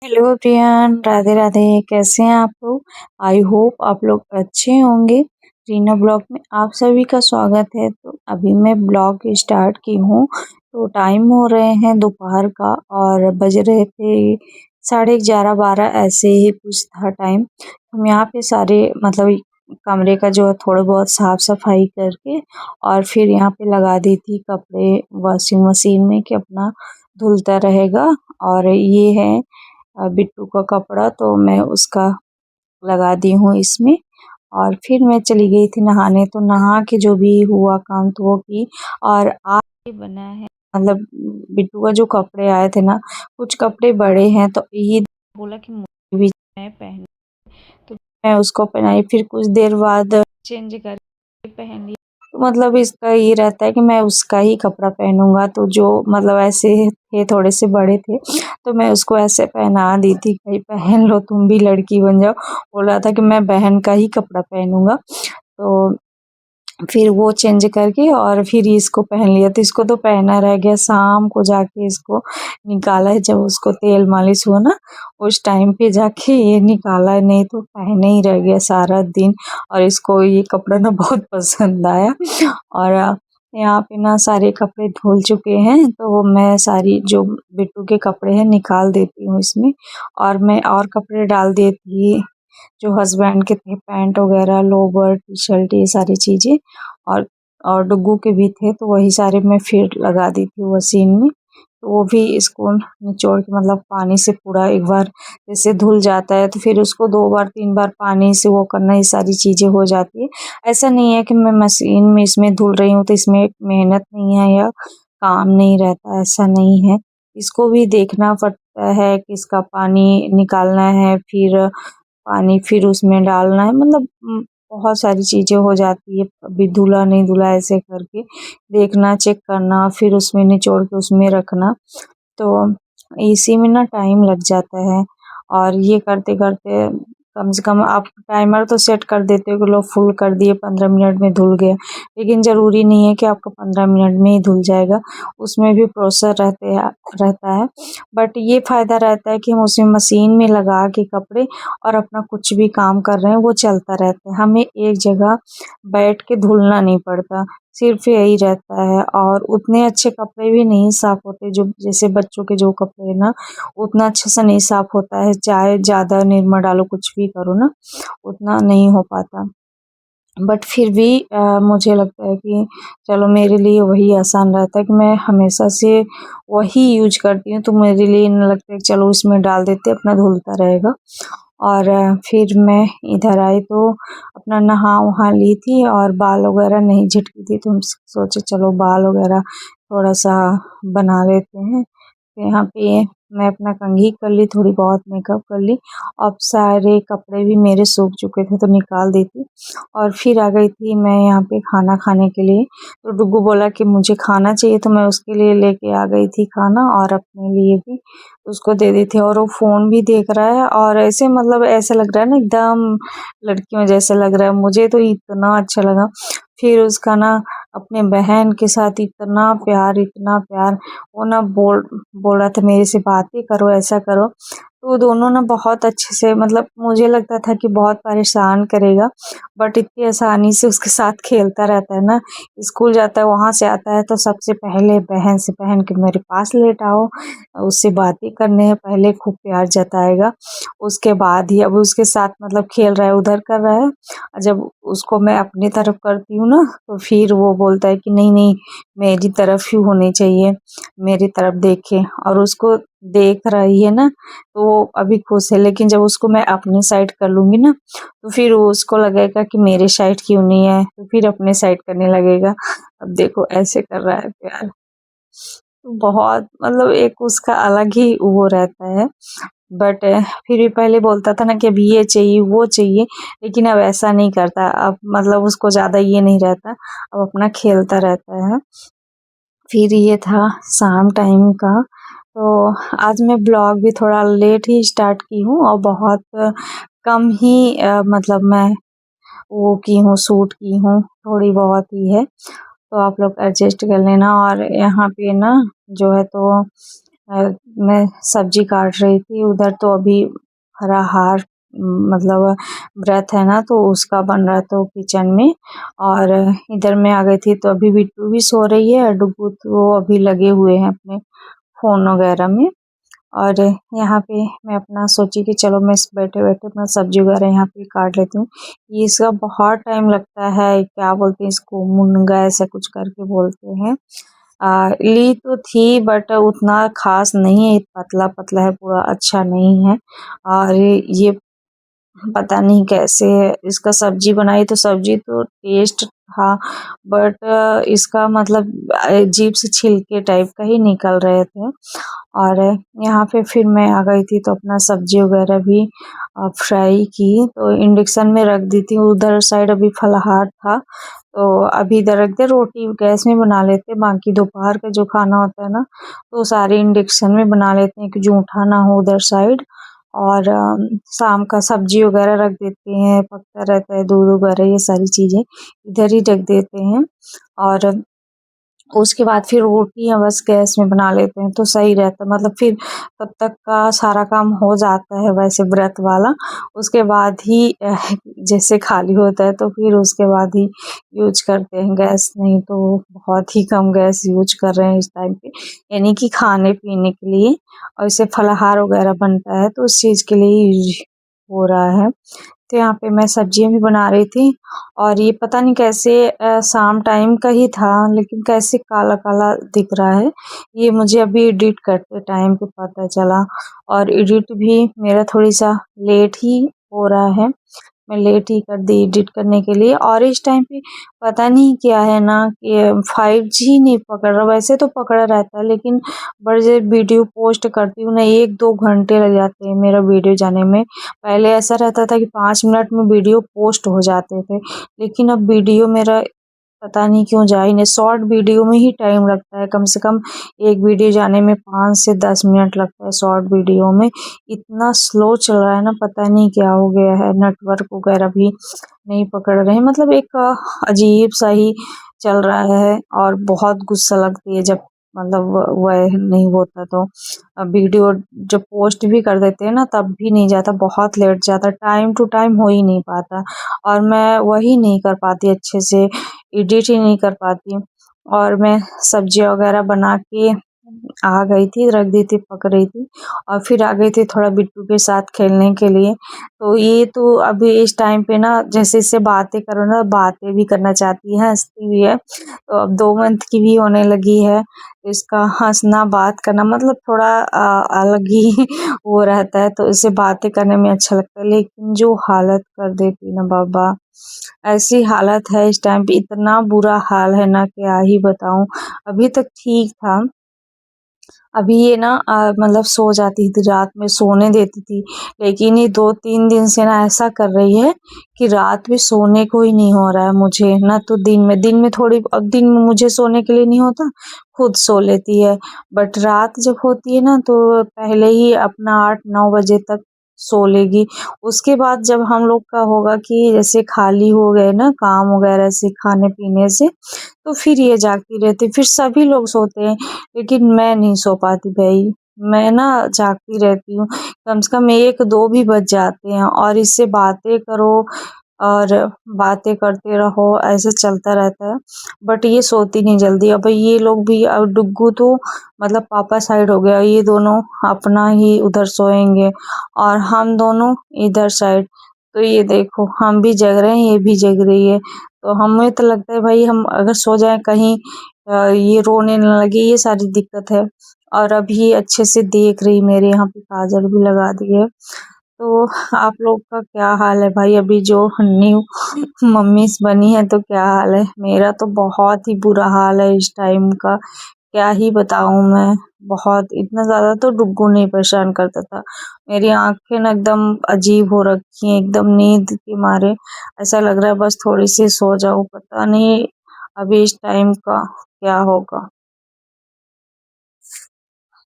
Hello prion, Radhe Radhe. कैसे हैं आप लोग? आई होप आप लोग अच्छे होंगे। रीना ब्लॉग में आप सभी का स्वागत है। तो अभी मैं ब्लॉग स्टार्ट की हूँ। तो टाइम हो रहे हैं दोपहर का और बज रहे थे 11:30-12 ऐसे ही कुछ था टाइम। हम यहाँ पे सारे मतलब कमरे का जो है थोड़ा बहुत साफ सफाई करके और फिर यहाँ पे लगा दी थी कपड़े वॉशिंग मशीन में कि अपना धुलता रहेगा। और ये है बिट्टू का कपड़ा, तो मैं उसका लगा दी हूँ इसमें। और फिर मैं चली गई थी नहाने, तो नहा के जो भी हुआ काम तो वो की। और आज ये बना है मतलब बिट्टू का जो कपड़े आए थे ना, कुछ कपड़े बड़े हैं तो ईद बोला कि मुझे भी मैं पहन, तो मैं उसको पहनाई। फिर कुछ देर बाद चेंज करके पहन लिया। तो मतलब इसका ये रहता है कि मैं उसका ही कपड़ा पहनूंगा। तो जो मतलब ऐसे थे थोड़े से बड़े थे तो मैं उसको ऐसे पहना दी थी, भाई पहन लो तुम भी लड़की बन जाओ। बोल रहा था कि मैं बहन का ही कपड़ा पहनूंगा। तो फिर वो चेंज करके और फिर इसको पहन लिया। तो इसको तो पहना रह गया, शाम को जाके इसको निकाला है जब उसको तेल मालिश हुआ ना, उस टाइम पे जाके ये निकाला है, नहीं तो पहने ही रह गया सारा दिन। और इसको ये कपड़ा ना बहुत पसंद आया। और यहाँ पे ना सारे कपड़े धुल चुके हैं, तो मैं सारी जो बिट्टू के कपड़े हैं निकाल देती हूँ इसमें। और मैं और कपड़े डाल देती, जो हस्बैंड के थे पैंट वगैरह लोवर टी शर्ट ये सारी चीज़ें। और और डुग्गू के भी थे तो वही सारे मैं फिर लगा दी थी मशीन में। तो वो भी इसको निचोड़ के मतलब पानी से पूरा एक बार जैसे धुल जाता है, तो फिर उसको 2 बार 3 बार पानी से वो करना, ये सारी चीज़ें हो जाती है। ऐसा नहीं है कि मैं मशीन में इसमें धुल रही हूँ तो इसमें एक मेहनत नहीं है या काम नहीं रहता, ऐसा नहीं है। इसको भी देखना पड़ता है कि इसका पानी निकालना है, फिर पानी फिर उसमें डालना है, मतलब बहुत सारी चीज़ें हो जाती है। अभी धुला नहीं धुला ऐसे करके देखना, चेक करना, फिर उसमें निचोड़ के उसमें रखना। तो इसी में ना टाइम लग जाता है। और ये करते करते कम से कम आप टाइमर तो सेट कर देते हो कि लो फुल कर दिए 15 मिनट में धुल गया, लेकिन ज़रूरी नहीं है कि आपका 15 मिनट में ही धुल जाएगा। उसमें भी प्रोसेस रहता है। बट ये फ़ायदा रहता है कि हम उसमें मशीन में लगा के कपड़े और अपना कुछ भी काम कर रहे हैं वो चलता रहता है, हमें एक जगह बैठ के धुलना नहीं पड़ता। सिर्फ यही रहता है। और उतने अच्छे कपड़े भी नहीं साफ होते, जो जैसे बच्चों के जो कपड़े हैं ना, उतना अच्छे से नहीं साफ होता है, चाहे ज़्यादा निरमा डालो कुछ भी करो ना, उतना नहीं हो पाता। बट फिर भी मुझे लगता है कि चलो मेरे लिए वही आसान रहता है कि मैं हमेशा से वही यूज करती हूँ। तो मेरे लिए नहीं लगता है कि चलो इसमें डाल देते अपना धुलता रहेगा। और फिर मैं इधर आई तो अपना नहा वहा ली थी और बाल वगैरह नहीं झटकी थी, तो हम सोचे चलो बाल वगैरह थोड़ा सा बना लेते हैं। तो यहाँ पे मैं अपना कंघी कर ली, थोड़ी बहुत मेकअप कर ली। अब सारे कपड़े भी मेरे सूख चुके थे तो निकाल दी थी। और फिर आ गई थी मैं यहाँ पे खाना खाने के लिए। तो डुग्गू बोला कि मुझे खाना चाहिए, तो मैं उसके लिए लेके आ गई थी खाना और अपने लिए भी उसको दे दी थी। और वो फ़ोन भी देख रहा है और ऐसे मतलब ऐसा लग रहा है ना एकदम लड़कियों जैसे लग रहा है। मुझे तो इतना अच्छा लगा। फिर उसका ना अपने बहन के साथ इतना प्यार इतना प्यार, वो ना बोल रहा था मेरे से बातें करो ऐसा करो। तो दोनों ना बहुत अच्छे से, मतलब मुझे लगता था कि बहुत परेशान करेगा, बट इतनी आसानी से उसके साथ खेलता रहता है ना। स्कूल जाता है वहाँ से आता है तो सबसे पहले बहन से बहन के मेरे पास लेट आओ, उससे बातें करने हैं पहले खूब प्यार जताएगा, उसके बाद ही अब उसके साथ मतलब खेल रहा है उधर कर रहा है। जब उसको मैं अपनी तरफ करती हूँ ना तो फिर वो बोलता है कि नहीं नहीं मेरी तरफ ही होनी चाहिए, मेरी तरफ देखे। और उसको देख रही है ना तो वो अभी खुश है, लेकिन जब उसको मैं अपनी साइड कर लूँगी ना तो फिर वो उसको लगेगा कि मेरे साइड क्यों नहीं है, तो फिर अपने साइड करने लगेगा। अब देखो ऐसे कर रहा है प्यार। तो बहुत मतलब एक उसका अलग ही वो रहता है। बट फिर भी पहले बोलता था ना कि अभी ये चाहिए वो चाहिए, लेकिन अब ऐसा नहीं करता। अब मतलब उसको ज़्यादा ये नहीं रहता, अब अपना खेलता रहता है। फिर ये था शाम टाइम का। तो आज मैं ब्लॉग भी थोड़ा लेट ही स्टार्ट की हूँ और बहुत कम ही मतलब मैं वो की हूँ शूट की हूँ, थोड़ी बहुत ही है, तो आप लोग एडजस्ट कर लेना। और यहाँ पे ना जो है तो मैं सब्जी काट रही थी उधर, तो अभी फलाहार मतलब व्रत है ना, तो उसका बन रहा था किचन में। और इधर मैं आ गई थी, तो अभी बिट्टू भी सो रही है, डुगू तो अभी लगे हुए हैं अपने फ़ोन वगैरह में। और यहाँ पे मैं अपना सोची कि चलो मैं बैठे बैठे अपना सब्जी वगैरह यहाँ पे काट लेती हूँ। ये इसका बहुत टाइम लगता है, क्या बोलते हैं इसको, मुनगा ऐसा कुछ करके बोलते हैं। ली तो थी बट उतना खास नहीं है, पतला पतला है पूरा, अच्छा नहीं है। और ये पता नहीं कैसे है, इसका सब्जी बनाई तो सब्जी तो टेस्ट था, बट इसका मतलब अजीब से छिलके टाइप का ही निकल रहे थे। और यहाँ पे फिर मैं आ गई थी, तो अपना सब्जी वगैरह भी फ्राई की, तो इंडक्शन में रख दी थी। उधर साइड अभी फलाहार था, तो अभी इधर रख दे, रोटी गैस में बना लेते, बाकी दोपहर का जो खाना होता है ना, तो सारे इंडक्शन में बना लेते हैं कि जूठा ना हो उधर साइड। और शाम का सब्जी वगैरह रख देते हैं, पकता रहता है, दूध वगैरह ये सारी चीज़ें इधर ही रख देते हैं। और उसके बाद फिर रोटियाँ बस गैस में बना लेते हैं, तो सही रहता है, मतलब फिर तब तक का सारा काम हो जाता है वैसे व्रत वाला। उसके बाद ही जैसे खाली होता है, तो फिर उसके बाद ही यूज करते हैं गैस, नहीं तो बहुत ही कम गैस यूज कर रहे हैं इस टाइम पे, यानी कि खाने पीने के लिए। और इसे फलाहार वगैरह बनता है, तो उस चीज़ के लिए यूज हो रहा है। तो यहाँ पे मैं सब्जियां भी बना रही थी, और ये पता नहीं कैसे शाम टाइम का ही था, लेकिन कैसे काला काला दिख रहा है, ये मुझे अभी एडिट करते टाइम पे पता चला। और एडिट भी मेरा थोड़ी सा लेट ही हो रहा है, मैं लेट ही कर दी एडिट करने के लिए। और इस टाइम पे पता नहीं क्या है ना कि 5G नहीं पकड़ रहा, वैसे तो पकड़ा रहता है, लेकिन बड़े जब वीडियो पोस्ट करती हूँ ना, 1-2 घंटे लग जाते हैं मेरा वीडियो जाने में। पहले ऐसा रहता था कि 5 मिनट में वीडियो पोस्ट हो जाते थे, लेकिन अब वीडियो मेरा पता नहीं क्यों जा ही नहीं, शॉर्ट वीडियो में ही टाइम लगता है, कम से कम एक वीडियो जाने में 5 से 10 मिनट लगता है शॉर्ट वीडियो में। इतना स्लो चल रहा है ना, पता नहीं क्या हो गया है, नेटवर्क वगैरह भी नहीं पकड़ रहे हैं, मतलब एक अजीब सा ही चल रहा है। और बहुत गुस्सा लगती है जब मतलब वह नहीं होता, तो वीडियो जब पोस्ट भी कर देते हैं ना, तब भी नहीं जाता, बहुत लेट जाता, टाइम टू टाइम हो ही नहीं पाता। और मैं वही नहीं कर पाती अच्छे से, एडिट ही नहीं कर पाती। और मैं सब्जी वगैरह बना के आ गई थी, रख दी थी, पक रही थी, और फिर आ गई थी थोड़ा बिट्टू के साथ खेलने के लिए। तो ये तो अभी इस टाइम पे ना, जैसे इससे बातें करो ना, बातें भी करना चाहती है, हंसती भी है। तो अब 2 मंथ की भी होने लगी है, तो इसका हंसना बात करना मतलब थोड़ा अलग ही वो रहता है, तो इससे बातें करने में अच्छा लगता है। लेकिन जो हालत कर देती ना बाबा, ऐसी हालत है इस टाइम पे, इतना बुरा हाल है ना, क्या ही बताऊं। अभी तक ठीक था, अभी ये ना मतलब सो जाती थी, रात में सोने देती थी, लेकिन ये 2-3 दिन से ना ऐसा कर रही है कि रात में सोने को ही नहीं हो रहा है मुझे ना, तो दिन में थोड़ी, अब दिन में मुझे सोने के लिए नहीं होता, खुद सो लेती है, बट रात जब होती है ना, तो पहले ही अपना 8-9 बजे तक सो लेगी। उसके बाद जब हम लोग का होगा कि जैसे खाली हो गए ना काम वगैरह से, खाने पीने से, तो फिर ये जागती रहती, फिर सभी लोग सोते हैं, लेकिन मैं नहीं सो पाती भाई, मैं ना जागती रहती हूँ, कम से कम 1-2 भी बज जाते हैं। और इससे बातें करो और बातें करते रहो, ऐसे चलता रहता है, बट ये सोती नहीं जल्दी। अब ये लोग भी, अब डुग्गू तो मतलब पापा साइड हो गया, ये दोनों अपना ही उधर सोएंगे, और हम दोनों इधर साइड। तो ये देखो, हम भी जग रहे हैं, ये भी जग रही है, तो हमें तो लगता है भाई हम अगर सो जाए कहीं, ये रोने न लगे, ये सारी दिक्कत है। और अभी अच्छे से देख रही, मेरे यहाँ पे काजल भी लगा दी है। तो आप लोग का क्या हाल है भाई, अभी जो न्यू मम्मीज बनी है तो क्या हाल है? मेरा तो बहुत ही बुरा हाल है इस टाइम का, क्या ही बताऊं मैं। बहुत, इतना ज्यादा तो डुग्गू नहीं परेशान करता था, मेरी आंखें ना एकदम अजीब हो रखी हैं, एकदम नींद के मारे ऐसा लग रहा है बस थोड़ी सी सो जाऊं, पता नहीं अभी इस टाइम का क्या होगा।